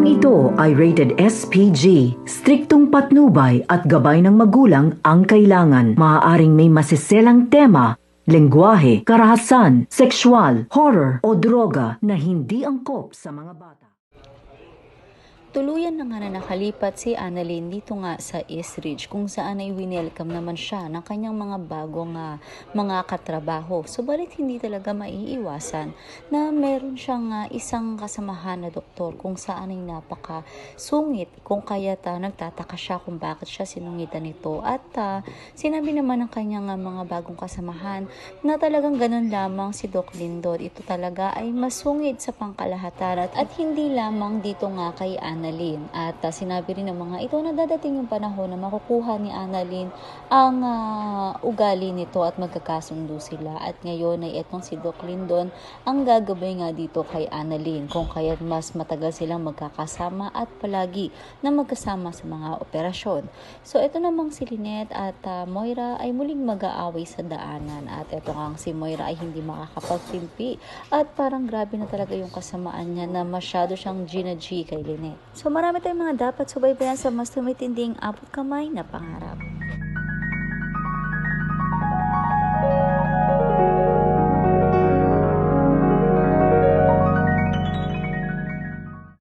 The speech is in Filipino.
ito ay rated SPG. Striktong patnubay at gabay ng magulang ang kailangan. Maaaring may masiselang tema, lengguwahe, karahasan, sexual, horror o droga na hindi angkop sa mga bata. Tuluyan na nga na nakalipat si Annalyn dito nga sa East Ridge kung saan ay winelcome naman siya ng kanyang mga bagong mga katrabaho. Subalit hindi talaga maiiwasan na meron siyang isang kasamahan na doktor kung saan ay napakasungit kung kaya't nagtataka siya kung bakit siya sinungitan nito. At sinabi naman ng kanyang mga bagong kasamahan na talagang ganun lamang si Doc Lindon. Ito talaga ay masungit sa pangkalahatan at hindi lamang dito nga kay Annalyn. At sinabi rin ng mga ito na dadating yung panahon na makukuha ni Annalyn ang ugali nito at magkakasundo sila. At ngayon ay etong si Doc Lindon ang gagabay nga dito kay Annalyn kung kaya't mas matagal silang magkakasama at palagi na magkasama sa mga operasyon. So ito namang si Lynette at Moira ay muling mag-aaway sa daanan. At ito nga si Moira ay hindi makakapagtimpi at parang grabe na talaga yung kasamaan niya na masyado siyang Gina G kay Lynette. So marami tayong mga dapat subaybayan sa mas tumitinding abot kamay na pangarap.